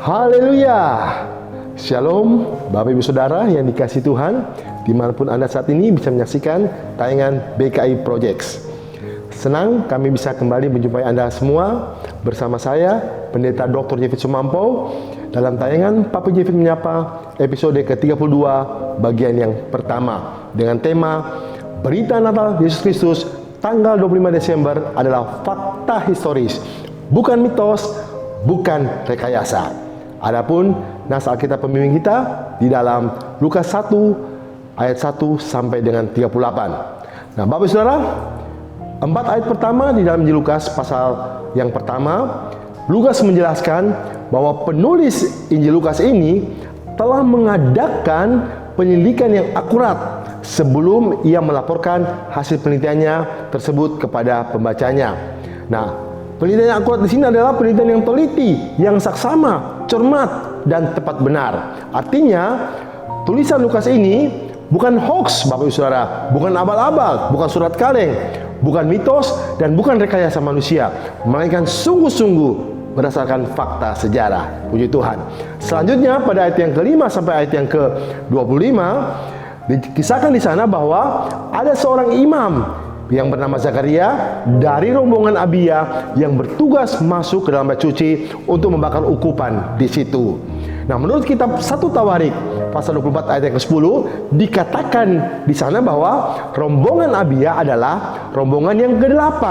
Haleluya. Shalom Bapak Ibu Saudara yang dikasihi Tuhan, dimanapun Anda saat ini bisa menyaksikan tayangan BKI Projects. Senang kami bisa kembali menjumpai Anda semua bersama saya, Pendeta Dr. Jefit Sumampo, dalam tayangan Papa Jefit Menyapa episode ke-32 bagian yang pertama dengan tema Berita Natal Yesus Kristus tanggal 25 Desember adalah fakta historis, bukan mitos, bukan rekayasa. Adapun nas Alkitab pembimbing kita di dalam Lukas 1 ayat 1 sampai dengan 38. Nah, Bapak Saudara, 4 ayat pertama di dalam Injil Lukas pasal yang pertama, Lukas menjelaskan bahwa penulis Injil Lukas ini telah mengadakan penyelidikan yang akurat sebelum ia melaporkan hasil penelitiannya tersebut kepada pembacanya. Nah, penelitian yang akurat di sini adalah penelitian yang teliti, yang saksama, cermat, dan tepat benar. Artinya, tulisan Lukas ini bukan hoax, Bapak Ibu Saudara, bukan abal-abal, bukan surat kaleng, bukan mitos, dan bukan rekayasa manusia, melainkan sungguh-sungguh berdasarkan fakta sejarah. Puji Tuhan. Selanjutnya pada ayat yang ke-5 sampai ayat yang ke-25 dikisahkan di sana bahwa ada seorang imam yang bernama Zakaria dari rombongan Abia yang bertugas masuk ke dalam bait suci untuk membakar ukupan di situ. Nah, menurut kitab 1 Tawarik pasal 24 ayat yang ke-10 dikatakan di sana bahwa rombongan Abia adalah rombongan yang ke-8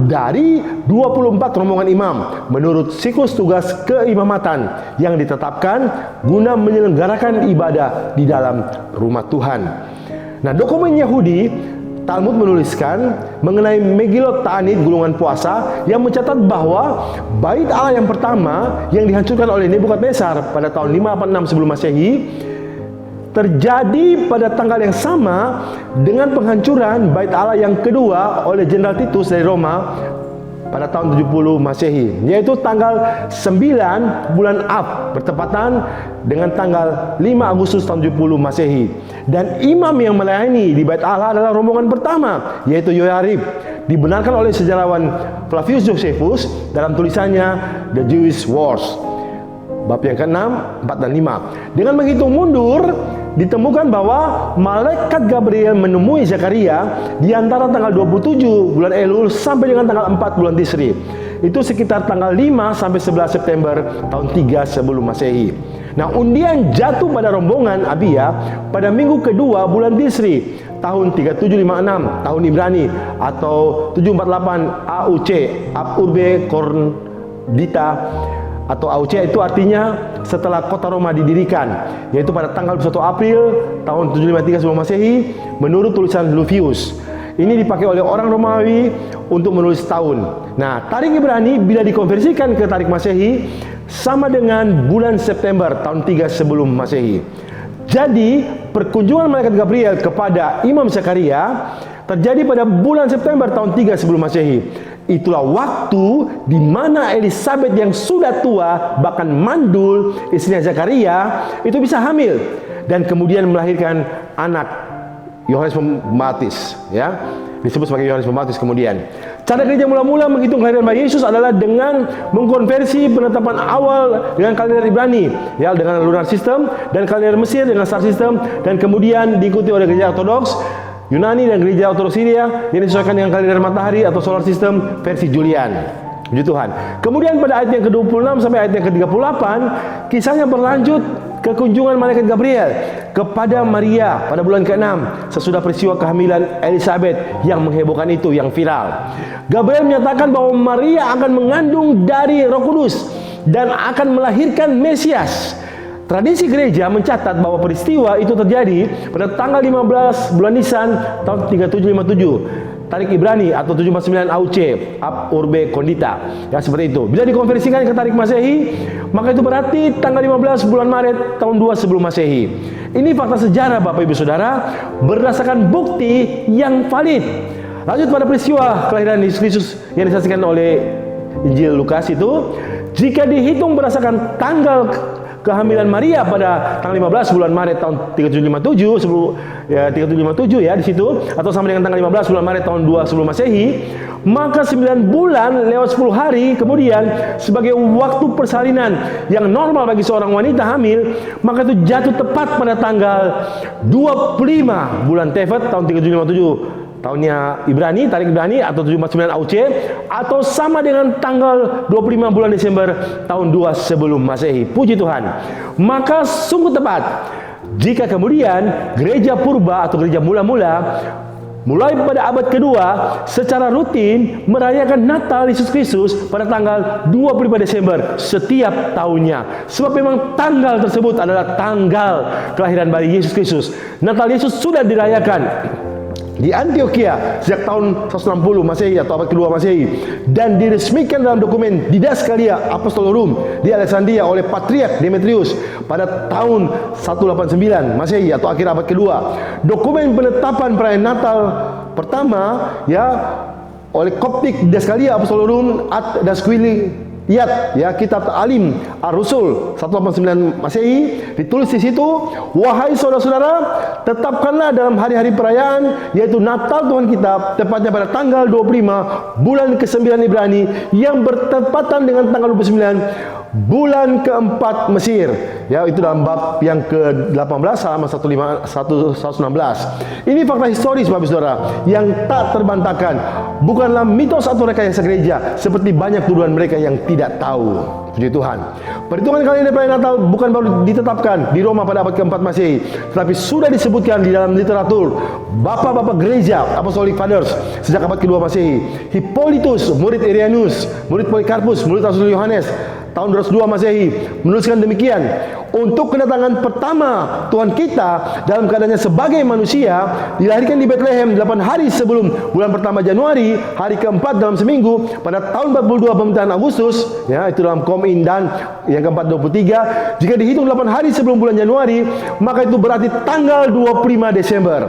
dari 24 rombongan imam menurut siklus tugas keimamatan yang ditetapkan guna menyelenggarakan ibadah di dalam rumah Tuhan. Nah, dokumen Yahudi Talmud menuliskan mengenai Megilot Ta'anit, gulungan puasa, yang mencatat bahwa bait Allah yang pertama yang dihancurkan oleh Nebukadnezar pada tahun 586 sebelum Masehi terjadi pada tanggal yang sama dengan penghancuran bait Allah yang kedua oleh Jenderal Titus dari Roma pada tahun 70 Masehi, yaitu tanggal 9 bulan Av bertepatan dengan tanggal 5 Agustus tahun 70 Masehi. Dan imam yang melayani di bait Allah adalah rombongan pertama, yaitu Yoyarib. Dibenarkan oleh sejarawan Flavius Josephus dalam tulisannya The Jewish Wars bab yang ke-6, 4 dan 5. Dengan menghitung mundur, ditemukan bahwa malaikat Gabriel menemui Zakaria di antara tanggal 27 bulan Elul sampai dengan tanggal 4 bulan Tisri. Itu sekitar tanggal 5 sampai 11 September tahun 3 sebelum Masehi. Nah, undian jatuh pada rombongan Abia pada minggu kedua bulan Tisri tahun 3756 tahun Ibrani atau 748 AUC, Ab Urbe Condita, atau AUC itu artinya setelah kota Roma didirikan, yaitu pada tanggal 1 April tahun 753 sebelum Masehi menurut tulisan Luvius. Ini dipakai oleh orang Romawi untuk menulis tahun. Nah, tarik Ibrani bila dikonversikan ke tarik Masehi sama dengan bulan September tahun 3 sebelum Masehi. Jadi, perkunjungan malaikat Gabriel kepada Imam Zakaria terjadi pada bulan September tahun 3 sebelum Masehi. Itulah waktu di mana Elizabeth yang sudah tua, bahkan mandul, istrinya Zakaria, itu bisa hamil dan kemudian melahirkan anak Yohanes Pembaptis, ya. Disebut sebagai Yohanes Pembaptis kemudian. Cara gereja mula-mula menghitung kelahiran bayi Yesus adalah dengan mengkonversi penetapan awal dengan kalender Ibrani, ya, dengan lunar system, dan kalender Mesir dengan star system, dan kemudian diikuti oleh gereja Ortodoks Yunani dan gereja Ortodoks Syria yang disesuaikan dengan kalender matahari atau solar system versi Julian. Puji Tuhan. Kemudian pada ayat yang ke-26 sampai ayat yang ke-38, kisahnya berlanjut ke kunjungan malaikat Gabriel kepada Maria pada bulan ke-6 sesudah peristiwa kehamilan Elizabeth yang menghebohkan itu, yang viral. Gabriel menyatakan bahwa Maria akan mengandung dari Roh Kudus dan akan melahirkan Mesias. Tradisi gereja mencatat bahwa peristiwa itu terjadi pada tanggal 15 bulan Nisan tahun 3757 tarik Ibrani atau 749 AUC, Ab Urbe Condita, ya, seperti itu. Bila dikonversikan ke tarik Masehi, maka itu berarti tanggal 15 bulan Maret tahun 2 sebelum Masehi. Ini fakta sejarah Bapak Ibu Saudara berdasarkan bukti yang valid. Lanjut pada peristiwa kelahiran Yesus Kristus yang disaksikan oleh Injil Lukas itu, jika dihitung berdasarkan tanggal kehamilan Maria pada tanggal 15 bulan Maret tahun 3757 sebelum ya 3757 ya di situ, atau sama dengan tanggal 15 bulan Maret tahun 2 sebelum Masehi, Maka 9 bulan lewat 10 hari kemudian sebagai waktu persalinan yang normal bagi seorang wanita hamil, maka itu jatuh tepat pada tanggal 25 bulan Tevet tahun 3757 tahunnya Ibrani, tarik Ibrani, atau 749 AUC, atau sama dengan tanggal 25 bulan Desember tahun 2 sebelum Masehi. Puji Tuhan. Maka sungguh tepat jika kemudian gereja purba atau gereja mula-mula mulai pada abad kedua secara rutin merayakan Natal Yesus Kristus pada tanggal 25 Desember setiap tahunnya. Sebab memang tanggal tersebut adalah tanggal kelahiran bayi Yesus Kristus. Natal Yesus sudah dirayakan di Antioquia sejak tahun 160 Masehi atau abad kedua Masehi, dan diresmikan dalam dokumen Didaskalia Apostolorum di Alexandria oleh Patriark Demetrius pada tahun 189 Masehi atau akhir abad kedua. Dokumen penetapan perayaan Natal pertama oleh Koptik Didaskalia Apostolorum ad Dasquili kitab Alim Ar-Rusul 189 Masehi, ditulis di situ, wahai saudara-saudara, tetapkanlah dalam hari-hari perayaan, yaitu Natal Tuhan kita, tepatnya pada tanggal 25 bulan ke-9 Ibrani yang bertepatan dengan tanggal 29 bulan keempat Mesir. Itu dalam bab yang ke-18 halaman 116. Ini fakta historis Bapak Saudara yang tak terbantahkan, bukanlah mitos atau rekayasa gereja seperti banyak tuduhan mereka yang tidak tahu. Puji Tuhan. Perhitungan kalender perayaan Natal bukan baru ditetapkan di Roma pada abad keempat Masehi, tetapi sudah disebutkan di dalam literatur bapak-bapak gereja Apostolic Fathers sejak abad kedua Masehi. Hippolytus, murid Irenaeus, murid Polycarpus, murid Rasul Yohanes, tahun 202 Masehi menuliskan demikian, untuk kedatangan pertama Tuhan kita dalam keadaannya sebagai manusia, dilahirkan di Bethlehem 8 hari sebelum bulan pertama Januari, hari keempat dalam seminggu, pada tahun 42 pemerintahan Agustus, itu dalam Kom Indan yang keempat 23. Jika dihitung 8 hari sebelum bulan Januari, maka itu berarti tanggal 25 Desember.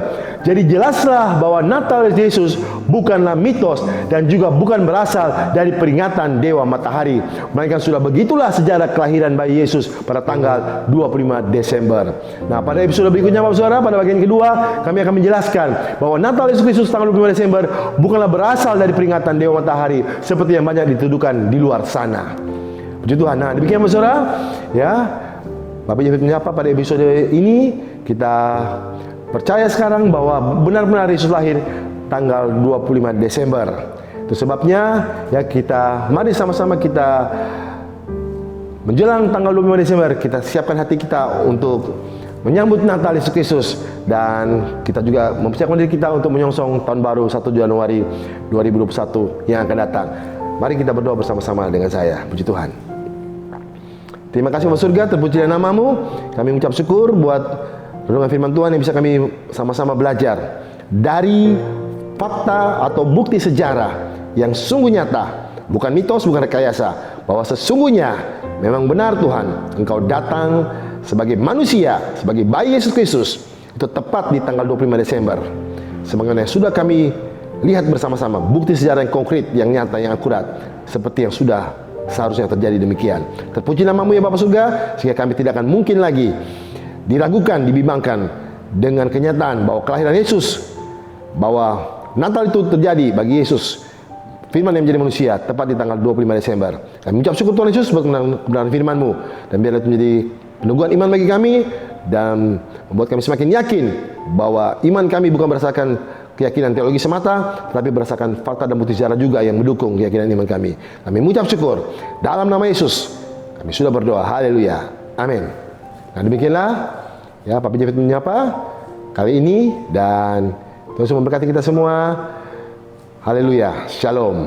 Jadi jelaslah bahwa Natal Yesus bukanlah mitos dan juga bukan berasal dari peringatan Dewa Matahari, melainkan sudah begitulah sejarah kelahiran bayi Yesus pada tanggal 25 Desember. Nah, pada episode berikutnya Bapak Saudara, pada bagian kedua kami akan menjelaskan bahwa Natal Yesus Kristus tanggal 25 Desember bukanlah berasal dari peringatan Dewa Matahari seperti yang banyak dituduhkan di luar sana. Puji Tuhan. Nah, demikian Bapak Saudara, Bapak Jefit menyapa pada episode ini. Kita percaya sekarang bahwa benar-benar Yesus lahir tanggal 25 Desember. Itu sebabnya mari sama-sama kita menjelang tanggal 25 Desember, kita siapkan hati kita untuk menyambut Natal Yesus Kristus, dan kita juga mempersiapkan diri kita untuk menyongsong tahun baru 1 Januari 2021 yang akan datang. Mari kita berdoa bersama-sama dengan saya. Puji Tuhan. Terima kasih Bapak Surga, terpujilah namamu. Kami mengucap syukur buat renungan firman Tuhan yang bisa kami sama-sama belajar dari fakta atau bukti sejarah yang sungguh nyata, bukan mitos, bukan rekayasa, bahwa sesungguhnya memang benar Tuhan, Engkau datang sebagai manusia, sebagai bayi Yesus Kristus, itu tepat di tanggal 25 Desember. Sebagaimana sudah kami lihat bersama-sama, bukti sejarah yang konkret, yang nyata, yang akurat, seperti yang sudah seharusnya terjadi demikian. Terpuji namamu ya Bapa Surga, sehingga kami tidak akan mungkin lagi diragukan, dibimbangkan dengan kenyataan bahwa kelahiran Yesus, bahwa Natal itu terjadi bagi Yesus, firman yang menjadi manusia, tepat di tanggal 25 Desember. Kami mengucap syukur Tuhan Yesus buat kebenaran firman-Mu, dan biarlah itu menjadi peneguhan iman bagi kami dan membuat kami semakin yakin bahwa iman kami bukan berdasarkan keyakinan teologi semata, tetapi berdasarkan fakta dan bukti sejarah juga yang mendukung keyakinan iman kami. Kami mengucap syukur dalam nama Yesus. Kami sudah berdoa. Haleluya. Amin. Nah, demikianlah Pak Jefit menyapa kali ini, dan Tuhan Yesus memberkati kita semua. Haleluya. Shalom.